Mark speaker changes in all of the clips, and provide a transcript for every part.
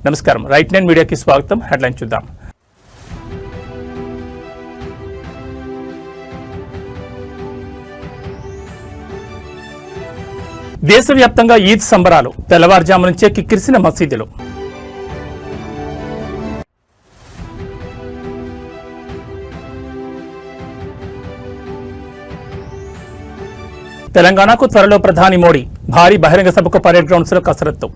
Speaker 1: నమస్కారం, right nine మీడియాకి స్వాగతం. హెడ్లైన్ చూద్దాం. దేశవ్యాప్తంగా ఈద్ సంబరాలు, తెల్లవారుజాము నుంచే కిక్కిరిసిన మసీదులు. తెలంగాణకు త్వరలో ప్రధాని మోడీ, భారీ బహిరంగ సభకు పరేడ్ గ్రౌండ్స్ లో కసరత్తు.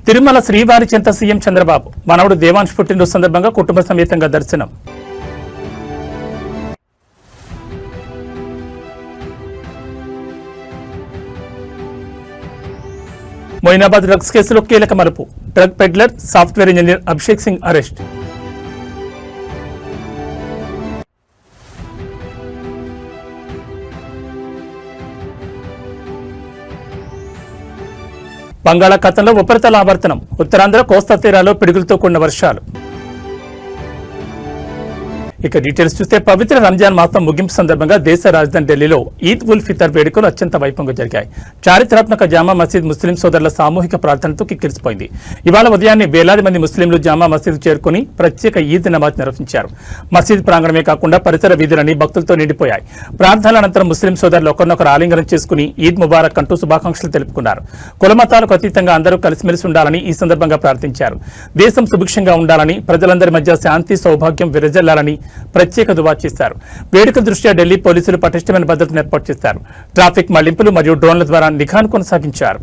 Speaker 1: తిరుమల శ్రీవారి చెంత సీఎం చంద్రబాబు, మనవడు దేవాంశ్ పుట్టినరోజు సందర్భంగా కుటుంబ సమేతంగా దర్శనం. మొయినాబాద్ డ్రగ్స్ కేసులో కీలక మలుపు, drug peddler software engineer Abhishek Singh arrest. బంగాళాఖాతంలో ఉపరితల ఆవర్తనం, ఉత్తరాంధ్ర కోస్తా తీరాల్లో పిడుగులతో కూడిన వర్షాలు. ఇక డీటెయిల్స్ చూస్తే పవిత్ర రంజాన్ మాసం ముగింపు సందర్భంగా దేశ రాజధాని ఢిల్లీలో ఈద్ ఉల్ ఫితర్ వేడుకలు అత్యంత వైభవంగా జరిగాయి. చారిత్రాత్మక జామా మసీద్ ముస్లిం సోదరుల సామూహిక ప్రార్థనతో కిక్కిరిసిపోయింది. ఇవాళ ఉదయాన్నే వేలాది మంది ముస్లింలు జామా మసీద్ చేరుకుని ప్రత్యేక ఈద్ నమాజ్ నిర్వహించారు. మసీద్ ప్రాంగణమే కాకుండా పరిసర వీధులన్నీ భక్తులతో నిండిపోయాయి. ప్రార్థనల అనంతరం ముస్లిం సోదరులు ఒకరినొకరు ఆలింగనం చేసుకుని ఈద్ ముబారక్ అంటూ శుభాకాంక్షలు తెలుపుకున్నారు. కులమతాలకు అతీతంగా అందరూ కలిసిమెలిసి ఉండాలని ఈ సందర్భంగా ప్రార్థించారు. దేశం సుభిక్షంగా ఉండాలని, ప్రజలందరి మధ్య శాంతి సౌభాగ్యం విరజల్లాలని ప్రత్యేక దువా చేశారు. వేడుక దృష్ట్యా ఢిల్లీ పోలీసులు పటిష్టమైన భద్రతను ఏర్పాటు చేశారు. ట్రాఫిక్ మళ్లింపులు మరియు డ్రోన్ల ద్వారా నిఘాను కొనసాగించారు.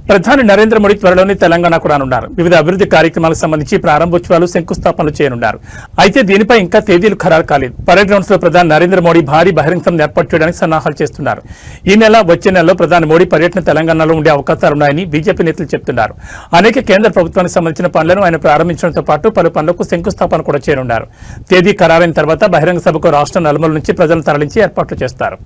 Speaker 1: ప్రధాని నరేంద్ర మోడీ త్వరలోనే తెలంగాణకు రానున్నారు. వివిధ అభివృద్ధి కార్యక్రమాలకు సంబంధించి ప్రారంభోత్సవాలు, శంకుస్థాపనలు చేయనున్నారు. అయితే దీనిపై ఇంకా తేదీలు ఖరారు కాలేదు. పరేడ్ గ్రౌండ్స్ లో ప్రధాని నరేంద్ర మోడీ భారీ బహిరంగ సభను ఏర్పాటు చేయడానికి సన్నాహాలు చేస్తున్నారు. ఈ నెల వచ్చే నెలలో ప్రధాని మోడీ పర్యటన తెలంగాణలో ఉండే అవకాశాలున్నాయని బీజేపీ నేతలు చెబుతున్నారు. అనేక కేంద్ర ప్రభుత్వానికి సంబంధించిన పనులను ఆయన ప్రారంభించడంతో పాటు పలు పనులకు శంకుస్థాపన కూడా చేయనున్నారు. తేదీ ఖరారైన తర్వాత బహిరంగ సభకు రాష్ట్ర నలుమూల నుంచి ప్రజలను తరలించి ఏర్పాట్లు చేస్తారు.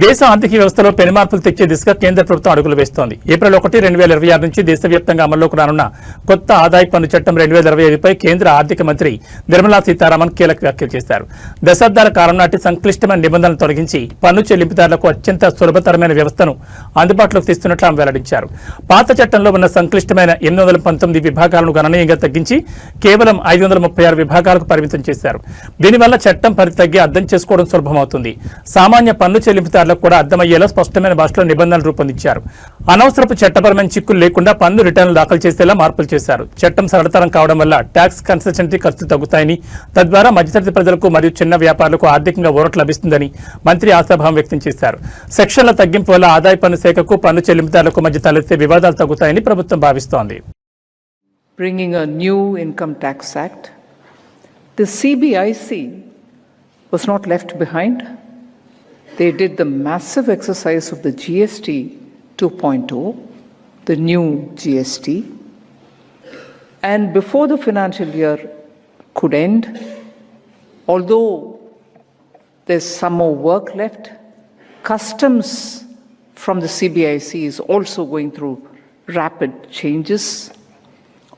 Speaker 1: దేశ ఆర్థిక వ్యవస్థలో పెను మార్పులు తెచ్చే దిశగా కేంద్ర ప్రభుత్వం అడుగులు వేస్తోంది. ఏప్రిల్ 1, 2026 నుంచి దేశవ్యాప్తంగా అమల్లోకి రానున్న కొత్త ఆదాయ పన్ను చట్టం 2025పై కేంద్ర ఆర్థిక మంత్రి నిర్మలా సీతారామన్ కీలక వ్యాఖ్యలు చేశారు. దశాబ్దాల కాలం నాటి సంక్లిష్టమైన నిబంధనలు తొలగించి పన్ను చెల్లింపుదారులకు అత్యంత సులభతరమైన వ్యవస్థను అందుబాటులోకి తెస్తున్నట్లు ఆమె వెల్లడించారు. పాత చట్టంలో ఉన్న సంక్లిష్టమైన 819 విభాగాలను గణనీయంగా తగ్గించి కేవలం 536 విభాగాలకు పరిమితం చేశారు. దీనివల్ల చట్టం పరిధి తగ్గి అర్థం చేసుకోవడం సులభమవుతుంది. సామాన్య పన్ను చెల్లింపు కూడా అర్థమయ్యేలా స్పష్టమైన భాషలో నిబంధనలు రూపొందించారు. అనవసరపు చట్టపరమైన చిక్కులు లేకుండా పన్ను రిటర్నులు దాఖలు చేసేలా మార్పులు చేశారు. చట్టం సరళతరం కావడం వల్ల ట్యాక్స్ కన్సల్టెన్సీ ఖర్చులు తగ్గుతాయని, తద్వారా మధ్యతరగతి ప్రజలకు మరియు చిన్న వ్యాపారులకు ఆర్థికంగా ఊరట లభిస్తుందని మంత్రి ఆశాభావం వ్యక్తం చేశారు. సెక్షన్ల తగ్గింపు వల్ల ఆదాయ పన్ను శాఖకు, పన్ను చెల్లింపుదారులకు మధ్య తలెత్తే వివాదాలు తగ్గుతాయని ప్రభుత్వం భావిస్తోంది.
Speaker 2: Bringing a new income tax act, the CBIC was not left behind. They did the massive exercise of the GST 2.0, the new GST. And before the financial year could end, although there's some more work left, customs from the CBIC is also going through rapid changes,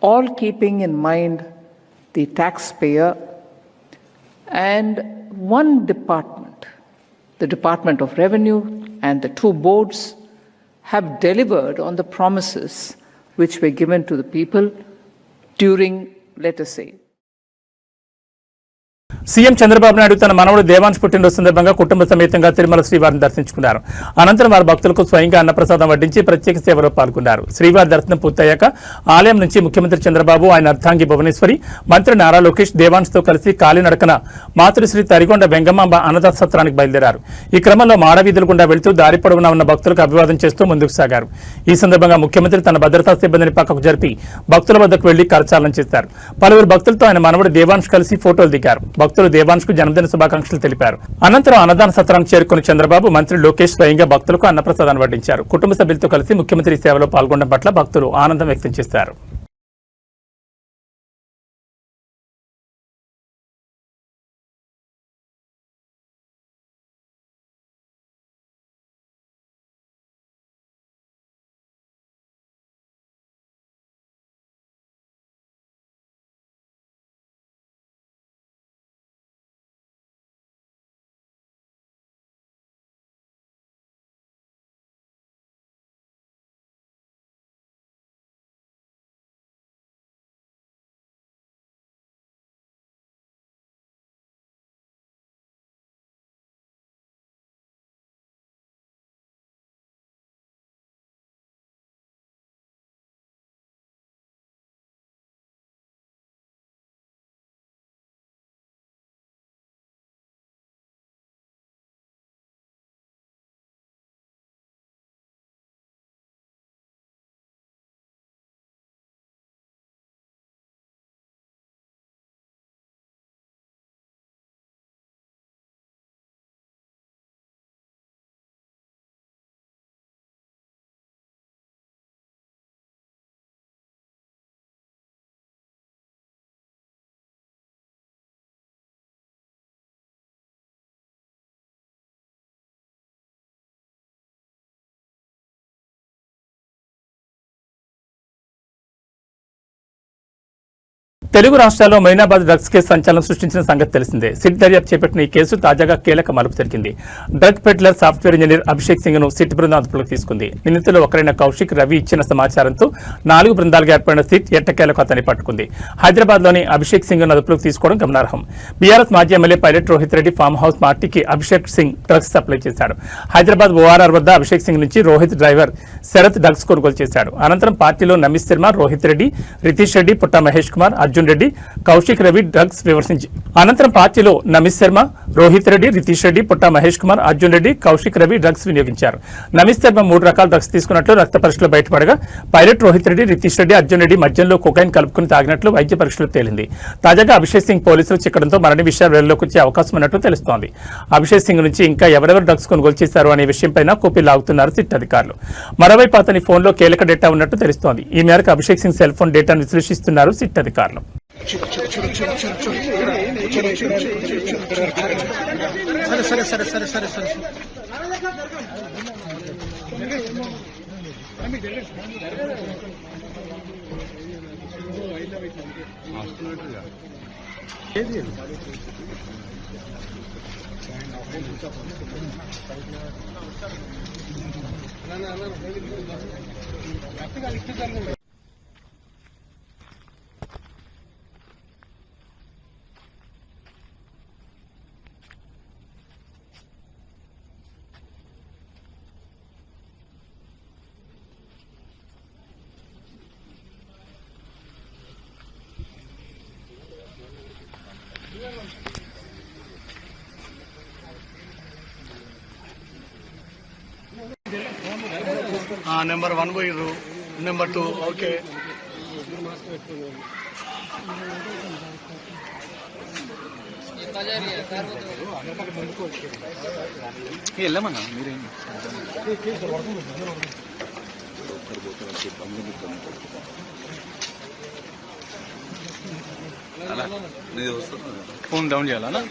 Speaker 2: all keeping in mind the taxpayer and one department. The Department of Revenue and the two boards have delivered on the promises which were given to the people during, let us say,
Speaker 1: CM Chandrababu Naidu తన మనవడు దేవాంశ్ పుట్టినరోజు సందర్భంగా కుటుంబ సమేతంగా తిరుమల శ్రీవారిని దర్శించుకున్నారు. అనంతరం వారు భక్తులకు స్వయంగా అన్నప్రసాదం వడ్డించి ప్రత్యేక సేవలో పాల్గొన్నారు. శ్రీవారి దర్శనం పూర్తయ్యాక ఆలయం నుంచి ముఖ్యమంత్రి చంద్రబాబు, ఆయన అర్ధాంగి భువనేశ్వరి, మంత్రి నారా లోకేష్ దేవాంశ్తో కలిసి కాలినడకన మాతృశ్రీ తరిగొండ వెంగమాంబ అన్నదాన సత్రానికి బయలుదేరారు. ఈ క్రమంలో మాడవీధుల గుండా వెళ్తూ దారి పొడవునా ఉన్న భక్తులకు అభివాదం చేస్తూ ముందుకు సాగారు. ఈ సందర్భంగా ముఖ్యమంత్రి తన భద్రతా సిబ్బందిని పక్కకు జరిపి భక్తుల వద్దకు వెళ్లి కరచాలనం చేశారు. పలువురు భక్తులతో ఆయన మనవడు దేవాంశ్ కలిసి ఫోటోలు దిగారు. భక్తులు దేవాంశ్ కు జన్మదిన శుభాకాంక్షలు తెలిపారు. అనంతరం అన్నదాన సత్రానికి చేరుకున్న చంద్రబాబు, మంత్రి లోకేష్ స్వయంగా భక్తులకు అన్నప్రసాదాన్ని వడ్డించారు. కుటుంబ సభ్యులతో కలిసి ముఖ్యమంత్రి సేవలో పాల్గొనడం పట్ల భక్తులు ఆనందం వ్యక్తం చేశారు. తెలుగు రాష్ట్రాల్లో మైనాబాద్ డ్రగ్స్ కేసు సంచలనం సృష్టించిన సంగతి తెలిసిందే. సిట్ దర్యాప్తు చేపట్టిన ఈ కేసు తాజాగా కీలక మలుపు జరిగింది. Drug peddler software engineer Abhishek Singh ను సిట్ బృందం అదుపులోకి తీసుకుంది. నిందితులు ఒకరైన కౌశిక్ రవి ఇచ్చిన సమాచారంతో 4 బృందాలుగా ఏర్పడిన సిట్ ఎట్టకేలకు అతన్ని పట్టుకుంది. హైదరాబాద్ లోని అభిషేక్ సింగ్ ను అదుపులోకి తీసుకోవడం గమనార్హం. బీఆర్ఎస్ మాజీ MLA pilot Rohit Reddy farm house పార్టీకి అభిషేక్ సింగ్ డ్రగ్స్ సప్లై చేశాడు. హైదరాబాద్ ఓఆర్ఆర్ వద్ద అభిషేక్ సింగ్ నుంచి రోహిత్ డ్రైవర్ శరత్ డ్రగ్స్ కొనుగోలు చేశాడు. అనంతరం పార్టీలో నమిత్ శర్మ, రోహిత్ రెడ్డి, రితీష్ రెడ్డి, పుట్ట మహేష్ కుమార్, అర్జున్ రెడ్డి, కౌశిక్ రవి డ్రగ్స్ విమర్శించి అనంతరం పార్టీలో నమిత్ శర్మ, రోహిత్ రెడ్డి, రితీష్ రెడ్డి, పుట్ట మహేష్ కుమార్, అర్జున్ రెడ్డి, కౌశిక్ రవి డ్రగ్స్ వినియోగించారు. నమిత్ శర్మ 3 రకాల డ్రగ్స్ తీసుకున్నట్లు రక్త పరీక్షలు బయటపడగా పైలట్ రోహిత్ రెడ్డి, రితీష్ రెడ్డి, అర్జున్ రెడ్డి మద్యంలో కొకైన్ కలుపుకుని తాగినట్లు వైద్య పరీక్షలు తేలింది. తాజాగా అభిషేక్ సింగ్ పోలీసులు చిక్కడంతో మరిన్ని విషయాలు వెలుగులోకి వచ్చే అవకాశం ఉన్నట్లు తెలుస్తోంది. అభిషేక్ సింగ్ నుంచి ఇంకా ఎవరెవరు డ్రగ్స్ కొనుగోలు చేశారు అనే విషయంపైన కూపీ లాగుతున్నారు సిట్ అధికారులు. మరోవైపు అతని ఫోన్లో కీలక డేటా ఉన్నట్టు తెలుస్తోంది. ఈ మేరకు అభిషేక్ సింగ్ సెల్ ఫోన్ డేటాను విశ్లేషిస్తున్నారు సిట్ అధికారులు.
Speaker 3: నెంబర్ 1 పోయిర్రు, నెంబర్ 2 ఓకే. వెళ్ళమన్నా మీరేం ఫోన్ డౌన్ చేయాలా?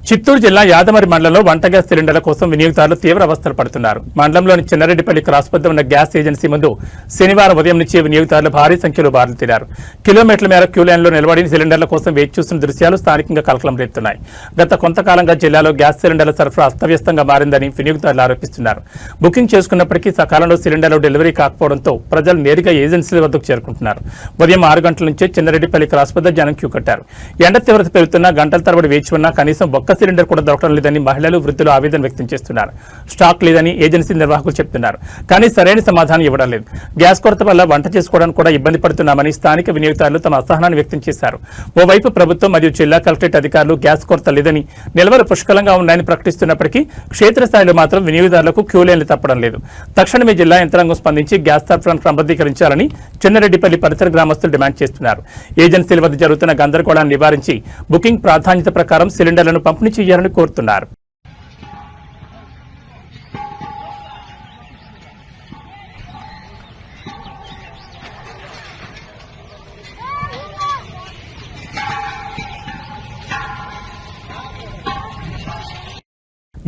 Speaker 1: చిత్తూరు జిల్లా యాదమరి మండలంలో వంట గ్యాస్ సిలిండర్ల కోసం వినియోగదారులు తీవ్ర అవస్థలు పడుతున్నారు. మండలంలోని చిన్నారెడ్డిపల్లి క్రాస్ వద్ద ఉన్న గ్యాస్ ఏజెన్సీ ముందు శనివారం ఉదయం నుంచి వినియోగదారులు భారీ సంఖ్యలో బారులు తీరారు. కిలోమీటర్ల మేర క్యూ లైన్లో నిలబడి సిలిండర్ల కోసం వేచి చూస్తున్న దృశ్యాలు స్థానికంగా కలకలం రేపుతున్నాయి. గత కొంతకాలంగా జిల్లాలో గ్యాస్ సిలిండర్ల సరఫరా అస్తవ్యస్తంగా మారిందని వినియోగదారులు ఆరోపిస్తున్నారు. బుకింగ్ చేసుకున్నప్పటికీ సకాలంలో సిలిండర్లు డెలివరీ కాకపోవడంతో ప్రజలు నేరుగా ఏజెన్సీల వద్దకు చేరుకుంటున్నారు. ఉదయం 6 గంటల నుంచే చిన్నారెడ్డిపల్లి క్రాస్ వద్ద జనం క్యూ కట్టారు. ఎండ తీవ్రత పెరుగుతున్నా గంటల తరబడి వేచి ఉన్నా కనీసం ఒక్క సిలిండర్ కూడా దొరకడం లేదని మహిళలు, వృద్ధులు ఆవేదన వ్యక్తం చేస్తున్నారు. స్టాక్ లేదని ఏజెన్సీ నిర్వాహకులు చెప్తున్నారు. కానీ సరైన సమాధానం ఇవ్వడం లేదు. గ్యాస్ కొరత వల్ల వంట చేసుకోవడానికి కూడా ఇబ్బంది పడుతున్నామని స్థానిక వినియోగదారులు తమ అసహనాన్ని వ్యక్తం చేశారు. ఓవైపు ప్రభుత్వం మరియు జిల్లా కలెక్టరేట్ అధికారులు గ్యాస్ కొరత లేదని, నిల్వలు పుష్కలంగా ఉన్నాయని ప్రకటిస్తున్నప్పటికీ క్షేత్రస్థాయిలో మాత్రం వినియోగదారులకు క్యూ లైన్లు తప్పడం లేదు. తక్షణమే జిల్లా యంత్రాంగం స్పందించి గ్యాస్ సరఫరాను క్రమబద్ధీకరించాలని చిన్నారెడ్డిపల్లి పరిసర గ్రామస్తులు డిమాండ్ చేస్తున్నారు. ఏజెన్సీల వద్ద జరుగుతున్న గందరగోళాన్ని నివారించి బుకింగ్ ప్రాధాన్యత ప్రకారం సిలిండర్లను పంపిణీ చేయాలని కోరుతున్నారు.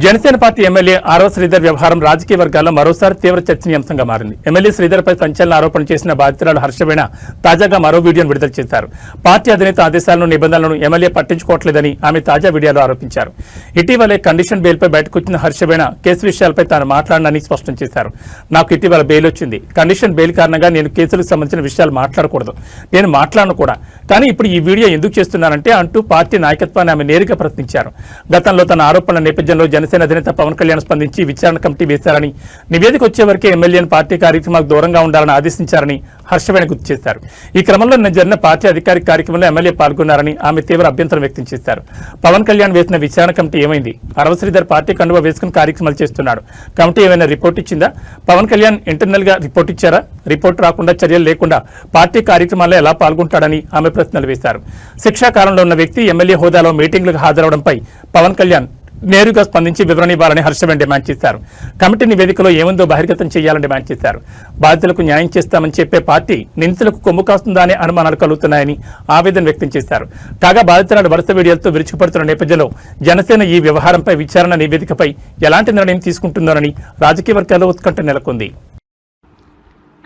Speaker 1: జనసేన పార్టీ ఎమ్మెల్యే ఆర్వ శ్రీధర్ వ్యవహారం రాజకీయ వర్గాల్లో మరోసారి తీవ్ర చర్చనీయాంశంగా మారింది. ఎమ్మెల్యే శ్రీధర్పై సంచలన ఆరోపణలు చేసిన బాధితురాలు హర్షవేణ తాజాగా మరో వీడియోను విడుదల చేశారు. పార్టీ అధినేత ఆదేశాలను, నిబంధనలను ఎమ్మెల్యే పట్టించుకోవట్లేదని ఆమె తాజా వీడియోలో ఆరోపించారు. ఇటీవలే కండిషన్ బెయిల్పై బయటకు వచ్చిన హర్షవేణ కేసు విషయాలపై తాను మాట్లాడనని స్పష్టం చేశారు. నాకు ఇటీవల బెయిల్ వచ్చింది. కండిషన్ బెయిల్ కారణంగా నేను కేసులకు సంబంధించిన విషయాలు మాట్లాడకూడదు. నేను మాట్లాడను కూడా. కానీ ఇప్పుడు ఈ వీడియో ఎందుకు చేస్తున్నానంటే అంటూ పార్టీ నాయకత్వాన్ని ఆమె నేరుగా ప్రశ్నించారు. గతంలో తన ఆరోపణల నేపథ్యంలో జనసేన అధినేత పవన్ కళ్యాణ్ స్పందించి విచారణ కమిటీ వేశారని, నివేదిక వచ్చే వరకే ఎమ్మెల్యేను పార్టీ కార్యక్రమాలకు దూరంగా ఉండాలని ఆదేశించారని హర్షవేణ గుర్తు చేశారు. ఈ క్రమంలో నిన్న జరిగిన పార్టీ అధికారిక కార్యక్రమంలో ఎమ్మెల్యే పాల్గొన్నారని ఆమె తీవ్ర అభ్యంతరం వ్యక్తం చేశారు. పవన్ కళ్యాణ్ వేసిన విచారణ కమిటీ ఏమైంది? ఆర్వ శ్రీధర్ పార్టీ కండువా వేసుకుని కార్యక్రమాలు చేస్తున్నాడు. కమిటీ ఏమైనా రిపోర్ట్ ఇచ్చిందా? పవన్ కళ్యాణ్ ఇంటర్నల్ గా రిపోర్ట్ ఇచ్చారా? రిపోర్ట్ రాకుండా, చర్యలు లేకుండా పార్టీ కార్యక్రమాల్లో ఎలా పాల్గొంటాడని ఆమె ప్రశ్నలు వేశారు. శిక్షాకాలంలో ఉన్న వ్యక్తి ఎమ్మెల్యే హోదాలో మీటింగ్లకు హాజరవడంపై పవన్ కళ్యాణ్ నేరుగా స్పందించి వివరణ ఇవ్వాలని హర్షవేణ డిమాండ్ చేశారు. కమిటీ నివేదికలో ఏముందో బహిర్గతం చేయాలని డిమాండ్ చేశారు. బాధితులకు న్యాయం చేస్తామని చెప్పే పార్టీ నిందితులకు కొమ్ము కాస్తుందా అనే అనుమానాలు కలుగుతున్నాయని ఆవేదన వ్యక్తం చేశారు. కాగా బాధితురాలు వరుస వీడియోలతో విరుచుకుపడుతున్న నేపథ్యంలో జనసేన ఈ వ్యవహారంపై విచారణ నివేదికపై ఎలాంటి నిర్ణయం తీసుకుంటుందోనని రాజకీయ వర్గాల్లో ఉత్కంఠ నెలకొంది.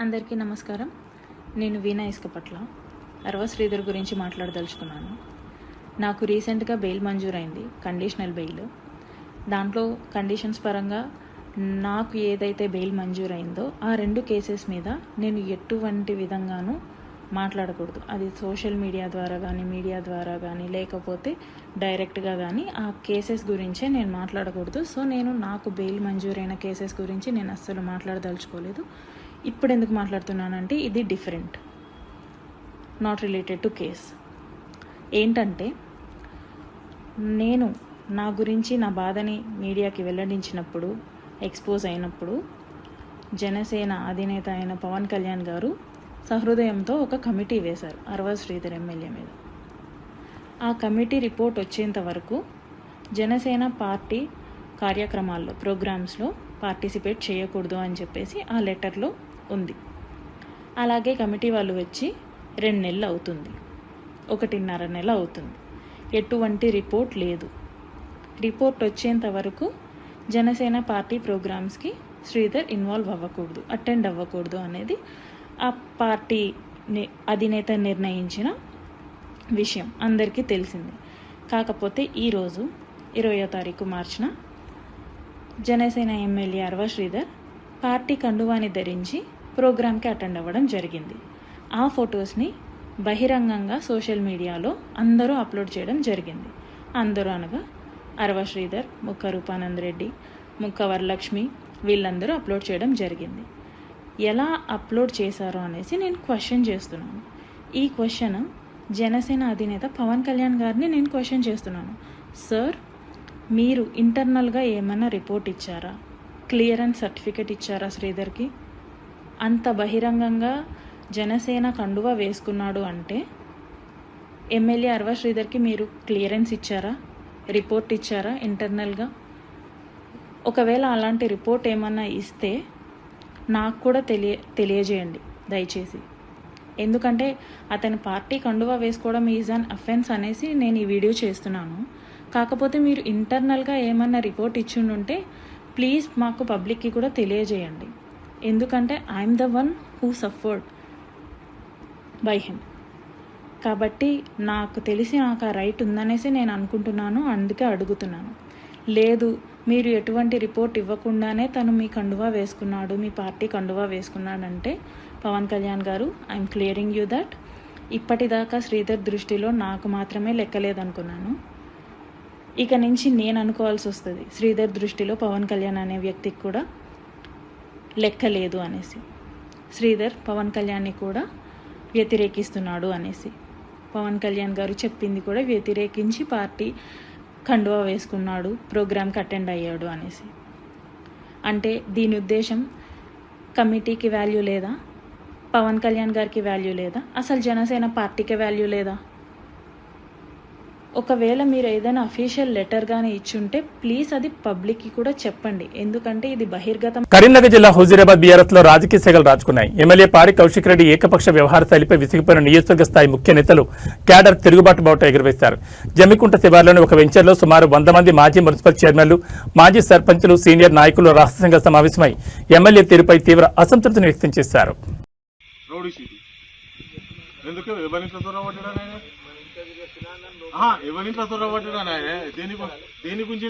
Speaker 4: అందరికీ నమస్కారం. నేను వీణా ఇసుకపట్ల అర్వ శ్రీధర్ గురించి మాట్లాడదలుచుకున్నాను. నాకు రీసెంట్గా బెయిల్ మంజూరైంది, కండిషనల్ బెయిల్. దాంట్లో కండిషన్స్ పరంగా నాకు ఏదైతే బెయిల్ మంజూరైందో ఆ 2 కేసెస్ మీద నేను ఎటువంటి విధంగానూ మాట్లాడకూడదు. అది సోషల్ మీడియా ద్వారా కానీ, మీడియా ద్వారా కానీ, లేకపోతే డైరెక్ట్గా కానీ ఆ కేసెస్ గురించే నేను మాట్లాడకూడదు. సో నేను నాకు బెయిల్ మంజూరైన కేసెస్ గురించి నేను అస్సలు మాట్లాడదలుచుకోలేదు. ఇప్పుడు ఎందుకు మాట్లాడుతున్నానంటే ఇది different, not related to case. ఏంటంటే నేను నా గురించి నా బాధని మీడియాకి వెల్లడించినప్పుడు, ఎక్స్పోజ్ అయినప్పుడు జనసేన అధినేత అయిన పవన్ కళ్యాణ్ గారు సహృదయంతో ఒక కమిటీ వేశారు అర్వ శ్రీధర్ ఎమ్మెల్యే మీద. ఆ కమిటీ రిపోర్ట్ వచ్చేంత వరకు జనసేన పార్టీ కార్యక్రమాల్లో, ప్రోగ్రామ్స్లో పార్టిసిపేట్ చేయకూడదు అని చెప్పేసి ఆ లెటర్లో ఉంది. అలాగే కమిటీ వాళ్ళు వచ్చి 2 నెలలు అవుతుంది, 1.5 నెల అవుతుంది. ఎటువంటి రిపోర్ట్ లేదు. రిపోర్ట్ వచ్చేంత వరకు జనసేన పార్టీ ప్రోగ్రామ్స్కి శ్రీధర్ ఇన్వాల్వ్ అవ్వకూడదు, అటెండ్ అవ్వకూడదు అనేది ఆ పార్టీ అధినేత నిర్ణయించిన విషయం అందరికీ తెలిసింది. కాకపోతే ఈరోజు 20వ తారీఖు మార్చిన జనసేన ఎమ్మెల్యే అర్వ శ్రీధర్ పార్టీ కండువాని ధరించి ప్రోగ్రామ్కి అటెండ్ అవ్వడం జరిగింది. ఆ ఫొటోస్ని బహిరంగంగా సోషల్ మీడియాలో అందరూ అప్లోడ్ చేయడం జరిగింది. అందరూ అనగా అర్వ శ్రీధర్, ముక్క రూపానంద్ రెడ్డి, ముక్క వరలక్ష్మి వీళ్ళందరూ అప్లోడ్ చేయడం జరిగింది. ఎలా అప్లోడ్ చేశారో అనేసి నేను క్వశ్చన్ చేస్తున్నాను. ఈ క్వశ్చన్ జనసేన అధినేత పవన్ కళ్యాణ్ గారిని నేను క్వశ్చన్ చేస్తున్నాను. సార్, మీరు ఇంటర్నల్గా ఏమైనా రిపోర్ట్ ఇచ్చారా? క్లియరెన్స్ సర్టిఫికేట్ ఇచ్చారా శ్రీధర్కి? అంత బహిరంగంగా జనసేన కండువా వేసుకున్నాడు అంటే ఎమ్మెల్యే అర్వ శ్రీధర్కి మీరు క్లియరెన్స్ ఇచ్చారా? రిపోర్ట్ ఇచ్చారా ఇంటర్నల్గా? ఒకవేళ అలాంటి రిపోర్ట్ ఏమన్నా ఇస్తే నాకు కూడా తెలియజేయండి దయచేసి. ఎందుకంటే అతని పార్టీ కండువా వేసుకోవడం ఈజ్ అన్ అఫెన్స్ అనేసి నేను ఈ వీడియో చేస్తున్నాను. కాకపోతే మీరు ఇంటర్నల్గా ఏమన్నా రిపోర్ట్ ఇచ్చిండుంటే ప్లీజ్ మాకు పబ్లిక్కి కూడా తెలియజేయండి. ఎందుకంటే I'm the one who suffered by him. కాబట్టి నాకు తెలిసి నాకు ఆ రైట్ ఉందనేసి నేను అనుకుంటున్నాను, అందుకే అడుగుతున్నాను. లేదు మీరు ఎటువంటి రిపోర్ట్ ఇవ్వకుండానే తను మీ కండువా వేసుకున్నాడు, మీ పార్టీ కండువా వేసుకున్నాడంటే పవన్ కళ్యాణ్ గారు, ఐఎమ్ క్లియరింగ్ యూ దట్ ఇప్పటిదాకా శ్రీధర్ దృష్టిలో నాకు మాత్రమే లెక్కలేదనుకున్నాను. ఇక నుంచి నేను అనుకోవాల్సి వస్తుంది శ్రీధర్ దృష్టిలో పవన్ కళ్యాణ్ అనే వ్యక్తికి కూడా లెక్కలేదు అనేసి. శ్రీధర్ పవన్ కళ్యాణ్ని కూడా వ్యతిరేకిస్తున్నాడు అనేసి. పవన్ కళ్యాణ్ గారు చెప్పింది కూడా వ్యతిరేకించి పార్టీ కండువా వేసుకున్నాడు, ప్రోగ్రామ్కి అటెండ్ అయ్యాడు అనేసి. అంటే దీని ఉద్దేశం కమిటీకి వాల్యూ లేదా, పవన్ కళ్యాణ్ గారికి వాల్యూ లేదా, అసలు జనసేన పార్టీకి వాల్యూ లేదా? ఒకవేళ మీరు ఏదైనా అఫీషియల్ లెటర్ గానీ ఇచ్చుంటే ప్లీజ్ అది పబ్లిక్కి కూడా చెప్పండి. ఎందుకంటే ఇది బహిర్గతం.
Speaker 1: కరీంనగర్ జిల్లా హుజూరాబాద్ బీఆర్ఎస్ లో రాజకీయ సెగలు రాజుకున్నాయి. ఎమ్మెల్యే పాడి కౌశిక్ రెడ్డి ఏకపక్ష వ్యవహార శైలిపై విసిగిపోయిన నియోజకవర్గ స్థాయి ముఖ్య నేతలు క్యాడర్ తిరుగుబాటు బావుట ఎగురవేశారు. జమ్మికుంట శివార్లోని ఒక వెంచర్లో సుమారు 100 మంది మాజీ మున్సిపల్ చైర్మన్లు, మాజీ సర్పంచులు, సీనియర్ నాయకులు రహస్యంగా సమావేశమై ఎమ్మెల్యే తీరుపై తీవ్ర అసంతృప్తిని వ్యక్తం చేశారు.
Speaker 5: ఎవరింట్లో తొడగొట్టడా ఆయన దేని గురించి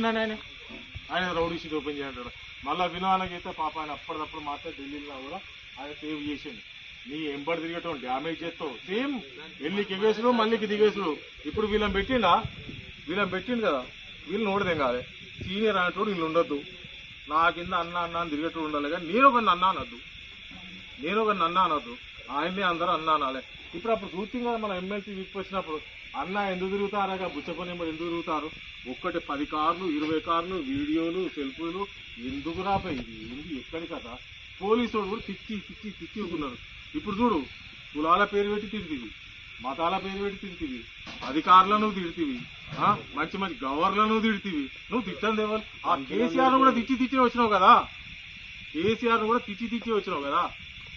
Speaker 5: ఆయన రౌడీ షీట్ ఓపెన్ చేయంటాడు. మళ్ళీ వినవాళ్ళకైతే పాప ఆయన అప్పటికప్పుడు మాట్లాడి ఢిల్లీలో కూడా ఆయన సేవ్ చేసింది. నీ ఎంబడి తిరిగటం డ్యామేజ్ చేస్తావు, సేమ్ వెళ్ళికి ఎగేసుడు మళ్ళీకి దిగేసుడు. ఇప్పుడు వీళ్ళని పెట్టిండు కదా, వీళ్ళు నోడదేం కాదు. సీనియర్ అనేటోడు వీళ్ళు ఉండొద్దు, నా కింద అన్న అని తిరిగేటోడు ఉండాలి. కానీ నేను ఒక అన్న అనొద్దు, ఆయన్ని అందరూ అన్న అనాలి. ఇప్పుడు అప్పుడు చూస్తుంది కదా మన ఎమ్మెల్సీ వీక్ వచ్చినప్పుడు, అన్న ఎందుకు తిరుగుతారా బుచ్చపని ఎందుకు తిరుగుతారు, 10 కార్లు 20 కార్లు వీడియోలు సెల్ఫీలు ఎందుకు రాపోయి ఏంది ఎక్కడి కదా. పోలీసు కూడా తిచ్చి ఉన్నారు. ఇప్పుడు చూడు, కులాల పేరు పెట్టి తిడుతుంది, మతాల పేరు పెట్టి తిడుతుంది, అధికారులను తిడుతుంది, మంచి గవర్నర్లను తిడుతుంది. నువ్వు తిట్టండి ఎవరు? ఆ కేసీఆర్ కూడా తిచ్చి వచ్చినావు కదా,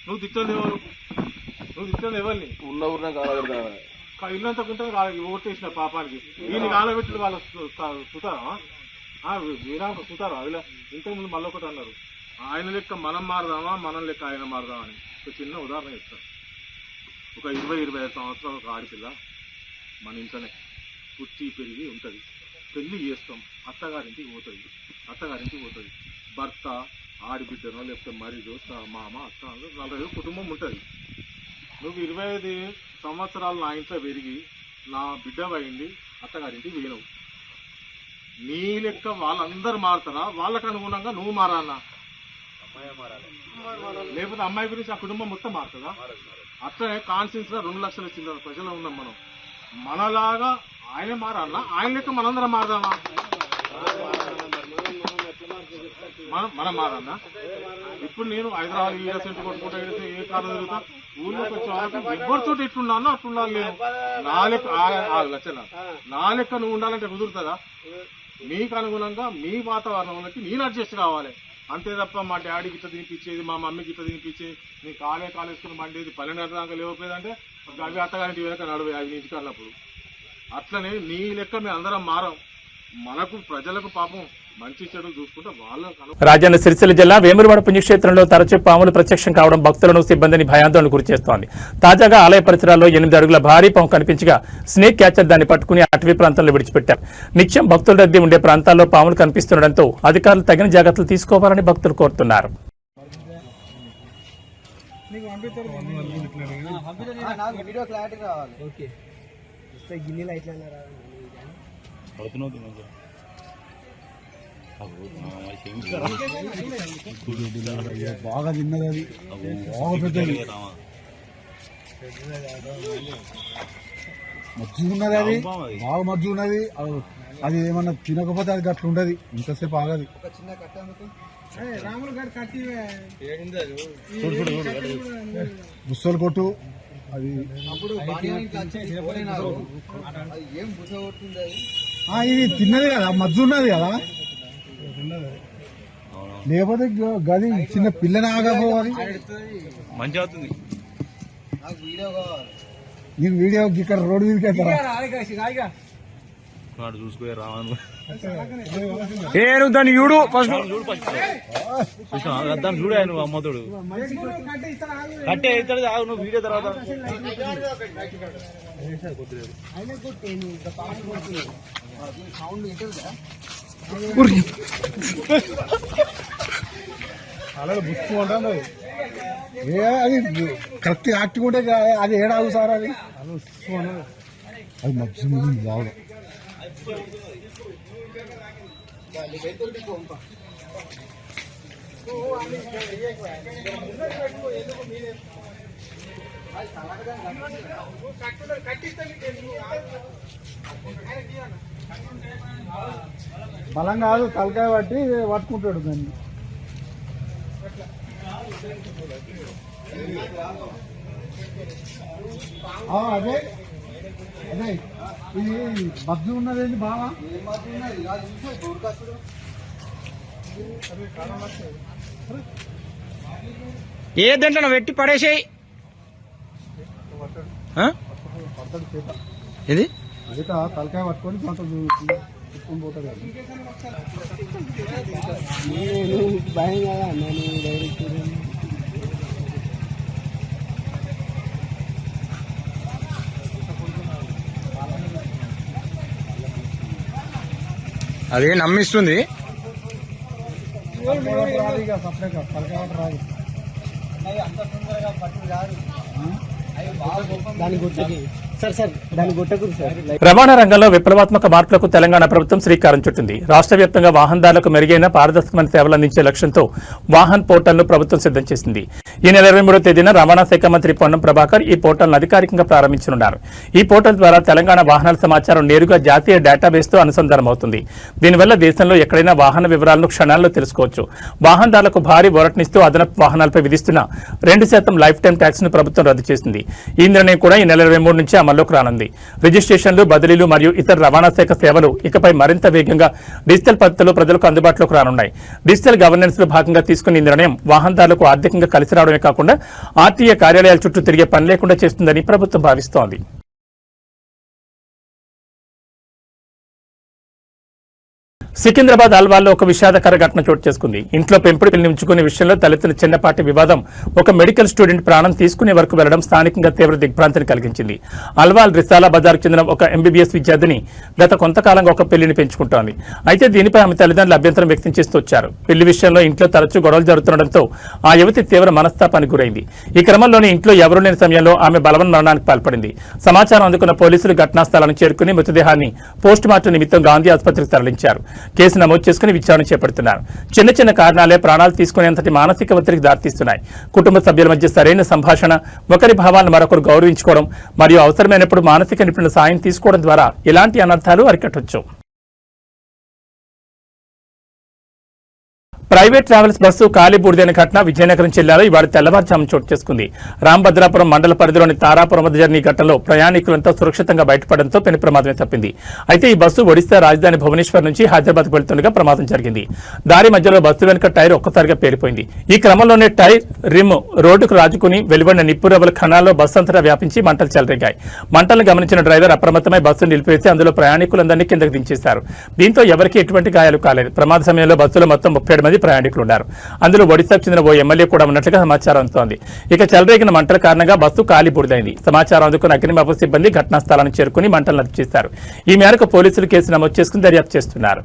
Speaker 5: నువ్వు తిట్టండి ఎవరిని? ఉన్న ఊరిన ఇల్లంతా ఉంటుంది ఓటేసిన పాపానికి వీళ్ళు కాలబెట్టి వాళ్ళ సుతారా అదిలా. ఇంతకుముందు మళ్ళీ ఒకటి అన్నారు, ఆయన లెక్క మనం మారదామా, మనం లెక్క ఆయన మారదామా అని. ఒక చిన్న ఉదాహరణ చెప్తాను. ఒక 20-25 సంవత్సరాల ఒక ఆడపిల్ల మన ఇంట్లోనే పుట్టి పెరిగి ఉంటుంది. పెళ్లి చేస్తాం, అత్తగారింటికి పోతుంది. భర్త, ఆడిబిడ్డనో లేకపోతే మరిదో, మామ, అత్త, 40 కుటుంబం ఉంటుంది. నువ్వు 25 సంవత్సరాలు నా ఇంట్లో పెరిగి నా బిడ్డ పోయింది, అత్తగారింటికి పోయినవు. నీ లెక్క వాళ్ళందరూ మారుతారా? వాళ్ళకు అనుగుణంగా నువ్వు మారాలన్నా? లేకపోతే అమ్మాయి గురించి ఆ కుటుంబం మొత్తం మారుతుందా? అట్లనే కాన్స్టిట్యూన్స్ లో 2 లక్షల చిల్లర ప్రజలు ఉన్నాం మనం. మనలాగా ఆయన మారాలన్నా? ఆయన లెక్క మనందరం మారదామా? మనం మారన్నా? ఇప్పుడు నేను హైదరాబాద్ సెంటర్ కొట్టుకుంటా ఏ కారణం జరుగుతా, ఊళ్ళోకి వచ్చే వాళ్ళకి ఎవరితో ఎట్లున్నానో అట్లుండాలి. నేను నా లెక్క నువ్వు ఉండాలంటే కుదురుతుందా? మీకు అనుగుణంగా మీ వాతావరణంలోకి నేను అడ్జస్ట్ కావాలి అంతే తప్ప మా డాడీకి ఇట్లా తినిపించేది, మా మమ్మీకి ఇట్లా తినిపించేది, నీ కాలేసుకుని మండేది 12 దాకా లేకపోయేదంటే అవి అత్తగారింటి వెనక నడువే అవి ఇంటికి అన్నప్పుడు. అట్లనే నీ లెక్క మేము అందరం మారం. మనకు ప్రజలకు పాపం మంచి చెడు చూసుకుంటే వాళ్ళ.
Speaker 1: రాజన్న సిరిసిల్ల జిల్లా వేములవాడ పుణ్యక్షేత్రంలో తరచూ పాములు ప్రత్యక్షం కావడం భక్తులను, సిబ్బందిని భయాందోళన గురిచేస్తోంది. తాజాగా ఆలయ పరిసరాల్లో 8 అడుగుల భారీ పాము కనిపించగా స్నేక్ క్యాచర్ దాన్ని పట్టుకుని అటవీ ప్రాంతంలో విడిచిపెట్టారు. నిత్యం భక్తుల రద్దీ ఉండే ప్రాంతాల్లో పాములు కనిపిస్తుండటంతో అధికారులు తగిన జాగ్రత్తలు తీసుకోవాలని భక్తులు కోరుతున్నారు.
Speaker 6: బాగా తిన్నది, అది బాగా పెద్దది మజ్జిగ ఉన్నది, అది బాగా మజ్జిగ ఉన్నది. అది ఏమన్నా తినకపోతే అది గట్ల ఉండదు, ఇంతసేపు ఆగది. బుස්සలు కొట్టు అది ఇది తిన్నది కదా, మజ్జు ఉన్నది కదా, లేకపోతే గది చిన్న పిల్లని ఆగపోవాలి.
Speaker 7: మంచిగా అవుతుంది.
Speaker 6: నీకు వీడియో ఇక్కడ రోడ్డు మీదకి వెళ్తారా?
Speaker 7: వాడు చూసుకో రావను
Speaker 6: దాన్ని చూడు ఫస్ట్
Speaker 7: చూడు ఫస్ట్ దాన్ని చూడు నువ్వు అమ్మతోడు కట్టే అవుతాడు ఆగు నువ్వు వీడియో తర్వాత
Speaker 6: అలా బుచ్చుకుంటాను అది కరెక్ట్ యాక్టివ్ ఉంటే అది ఏడాగు సార్ అది అది మధ్య బాగా బలం కాదు తలకాయ పట్టి పట్టుకుంటాడు దాన్ని అదే అదే ఇది మధ్య ఉన్నదేంటి బాగా
Speaker 8: ఏ దాంట్లో పెట్టి పడేసేయి ఇది
Speaker 6: మిగతా తలకాయ పట్టుకొని కొంత తీసుకొని పోతాడు భయం కదా నేను డైరెక్ట్
Speaker 8: అదే నమ్మిస్తుంది
Speaker 1: రవాణా రంగంలో విప్లవాత్మక మార్పులకు తెలంగాణ ప్రభుత్వం శ్రీకారం చుట్టింది. రాష్ట్ర వ్యాప్తంగా వాహనదారులకు మెరుగైన పారదర్శకమైన సేవలు అందించే లక్ష్యంతో వాహన్ పోర్టల్ను ప్రభుత్వం సిద్ధం చేసింది. ఈ నెల 23వ తేదీన రవాణా శాఖ మంత్రి పొన్నం ప్రభాకర్ ఈ పోర్టల్ను అధికారికంగా ప్రారంభించనున్నారు. ఈ పోర్టల్ ద్వారా తెలంగాణ వాహనాల సమాచారం నేరుగా జాతీయ డేటాబేస్తో అనుసంధానమవుతుంది. దీనివల్ల దేశంలో ఎక్కడైనా వాహన వివరాలను క్షణాల్లో తెలుసుకోవచ్చు. వాహనదారులకు భారీ ఊరటనిస్తూ అదనపు వాహనాలపై విధిస్తున్న 2% లైఫ్ టైం ట్యాక్స్ ను ప్రభుత్వం రద్దు చేసింది. ఈ నిర్ణయం కూడా ఈ నెల 23 నుంచి అమల్లోకి రానుంది. రిజిస్ట్రేషన్లు, బదిలీలు మరియు ఇతర రవాణా శాఖ సేవలు ఇకపై మరింత వేగంగా డిజిటల్ పద్ధతిలో ప్రజలకు అందుబాటులోకి రానున్నాయి. డిజిటల్ గవర్నెన్స్ లో భాగంగా తీసుకున్న ఈ నిర్ణయం వాహనదారులకు ఆర్థికంగా కలిసి రావడమే కాకుండా ఆర్టీఏ కార్యాలయాల చుట్టూ తిరిగే పని లేకుండా చేస్తుందని ప్రభుత్వం భావిస్తోంది. సికింద్రాబాద్ అల్వాల్లో ఒక విషాదకర ఘటన చోటు చేసుకుంది. ఇంట్లో పెంపుడు పిల్లిని ఉంచుకునే విషయంలో తలెత్తిన చిన్నపాటి వివాదం ఒక మెడికల్ స్టూడెంట్ ప్రాణం తీసుకునే వరకు వెళ్లడం స్థానికంగా తీవ్ర దిగ్భ్రాంతిని కలిగించింది. అల్వాల్ రిసాలా బజార్కు చెందిన ఒక ఎంబీబీఎస్ విద్యార్థిని గత కొంతకాలంగా ఒక పిల్లిని పెంచుకుంటోంది. అయితే దీనిపై ఆమె తల్లిదండ్రులు అభ్యంతరం వ్యక్తం చేస్తూ వచ్చారు. పిల్లి విషయంలో ఇంట్లో తరచూ గొడవలు జరుగుతుండటంతో ఆ యువతి తీవ్ర మనస్తాపానికి గురైంది. ఈ క్రమంలోనే ఇంట్లో ఎవరూ లేని సమయంలో ఆమె బలవన్ మరణానికి పాల్పడింది. సమాచారం అందుకున్న పోలీసులు ఘటనా స్థలానికి చేరుకుని మృతదేహాన్ని పోస్టుమార్టం నిమిత్తం గాంధీ ఆసుపత్రికి తరలించారు. కేసు నమోదు చేసుకుని విచారణ చేపడుతున్నారు. చిన్న చిన్న కారణాలే ప్రాణాలు తీసుకునేంతటి మానసిక ఒత్తిడికి దారితీస్తున్నాయి. కుటుంబ సభ్యుల మధ్య సరైన సంభాషణ, ఒకరి భావాలను మరొకరు గౌరవించుకోవడం మరియు అవసరమైనప్పుడు మానసిక నిపుణుల సాయం తీసుకోవడం ద్వారా ఇలాంటి అనర్థాలు అరికట్టవచ్చు. ప్రైవేట్ ట్రావెల్స్ బస్సు ఖాళీ బూడిదైన ఘటన విజయనగరం జిల్లాలో ఇవాళ తెల్లవారుజాము చోటు చేసుకుంది. రాంభద్రాపురం మండల పరిధిలోని తారాపురం వద్ద జరిగిన ఘటనలో ప్రయాణికులంతా సురక్షితంగా బయటపడడంతో పెను ప్రమాదమే తప్పింది. అయితే ఈ బస్సు ఒడిశా రాజధాని భువనేశ్వర్ నుంచి హైదరాబాద్ వెళ్తుండగా ప్రమాదం జరిగింది. దారి మధ్యలో బస్సు వెనుక టైర్ ఒక్కసారిగా పేలిపోయింది. ఈ క్రమంలోనే టైర్ రిమ్ రోడ్డుకు రాజుకుని వెలువడిన నిప్పురవ్వల ఖనాల్లో బస్సు అంతటా వ్యాపించి మంటలు చెలరేగాయి. మంటలను గమనించిన డ్రైవర్ అప్రమత్తమై బస్సును నిలిపివేసి అందులో ప్రయాణికులందరినీ కిందకు దించేశారు. దీంతో ఎవరికీ ఎటువంటి గాయాలు కాలేదు. ప్రమాద సమయంలో బస్సులో మొత్తం 37 మంది ప్రయాణికులు ఉన్నారు. అందులో ఒడిశాకు చెందిన ఓ ఎమ్మెల్యే కూడా ఉన్నట్లుగా సమాచారం అందుతోంది. ఇక చెలరేగిన మంటల కారణంగా బస్సు ఖాళీ బూడిదైంది. సమాచారం అందుకున్న అగ్నిమాపక సిబ్బంది ఘటనా స్థలానికి చేరుకుని మంటలను అదుపు చేశారు. ఈ మేరకు పోలీసులు కేసు నమోదు చేసుకుని దర్యాప్తు చేస్తున్నారు.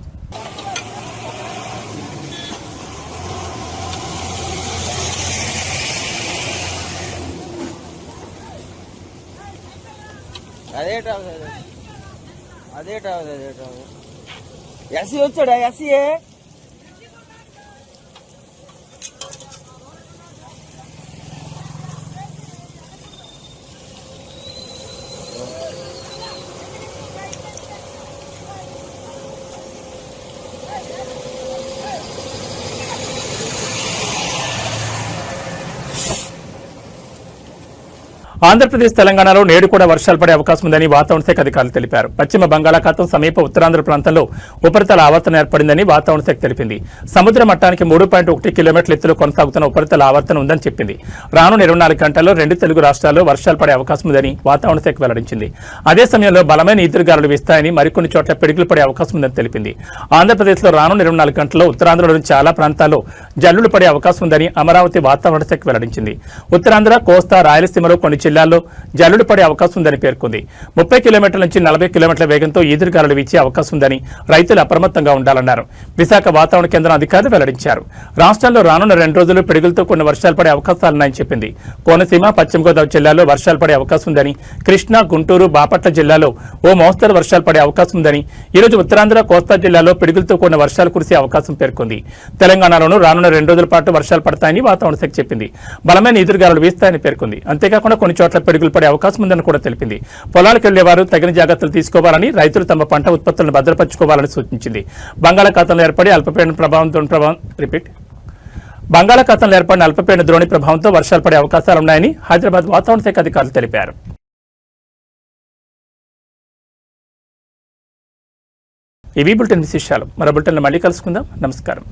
Speaker 8: ఎస్సీ వచ్చాడా? ఎస్సీఏ
Speaker 1: ఆంధ్రప్రదేశ్ తెలంగాణలో నేడు కూడా వర్షాలు పడే అవకాశం ఉందని వాతావరణ శాఖ అధికారులు తెలిపారు. పశ్చిమ బంగాళాఖాతం సమీప ఉత్తరాంధ్ర ప్రాంతంలో ఉపరితల ఆవర్తనం ఏర్పడిందని వాతావరణ శాఖ తెలిపింది. సముద్ర మట్టానికి 3.1 కిలోమీటర్ల ఎత్తులో కొనసాగుతున్న ఉపరితల ఆవర్తనం ఉందని చెప్పింది. రానున్న 24 గంటల్లో 2 తెలుగు రాష్ట్రాల్లో వర్షాలు పడే అవకాశం ఉందని వాతావరణ శాఖ వెల్లడించింది. అదే సమయంలో బలమైన ఈదురుగాలులు వీస్తాయని, మరికొన్ని చోట్ల పిడుగులు పడే అవకాశం ఉందని తెలిపింది. ఆంధ్రప్రదేశ్లో రానున్న 24 గంటల్లో ఉత్తరాంధ్రలోని చాలా ప్రాంతాల్లో జల్లులు పడే అవకాశం ఉందని అమరావతి వాతావరణ శాఖ వెల్లడించింది. ఉత్తరాంధ్ర, కోస్తా, రాయలసీమలో కొన్ని జిల్లాల్లో జల్లులు పడే అవకాశం ఉందని పేర్కొంది. 30 కిలోమీటర్ల నుంచి 40 కిలోమీటర్ల వేగంతో ఈదురుగాలులు వీచే అవకాశం ఉందని రైతులు అప్రమత్తంగా ఉండాలన్నారు. విశాఖ వాతావరణ కేంద్రం అధికారులు వెల్లడించారు. రాష్ట్రంలో రానున్న 2 రోజులు పిడుగులతో కొన్ని వర్షాలు పడే అవకాశాలున్నాయని చెప్పింది. కోనసీమ, పశ్చిమ గోదావరి జిల్లాలో వర్షాలు పడే అవకాశం ఉందని, కృష్ణా, గుంటూరు, బాపట్ల జిల్లాలో ఓ మోస్తరు వర్షాలు పడే అవకాశం ఉందని, ఈరోజు ఉత్తరాంధ్ర, కోస్తా జిల్లాలో పిడుగులతో కూడిన వర్షాలు కురిసే అవకాశం పేర్కొంది. తెలంగాణలోనూ రానున్న 2 రోజుల పాటు వర్షాలు పడతాయని వాతావరణ శాఖ చెప్పింది. బలమైన ఈదురుగాలులు వీస్తాయని పేర్కొంది. అంతేకాకుండా కొన్ని చోట్ల పిడుగులు పడే అవకాశం ఉందని కూడా తెలిపింది. పొలాలకు వెళ్లేవారు తగిన జాగ్రత్తలు తీసుకోవాలని, రైతులు తమ పంట ఉత్పత్తులను భద్రపరచుకోవాలని సూచించింది. బంగాళాఖాతంలో ఏర్పడిన అల్పపీడన ద్రోణి ప్రభావంతో వర్షాలు పడే అవకాశాలున్నాయని హైదరాబాద్ వాతావరణ శాఖ అధికారులు తెలిపారు. ఇవి బులెటిన్ విశేషాలు. మరో బులెటిన్లో మళ్ళీ కలుసుకుందాం. నమస్కారం.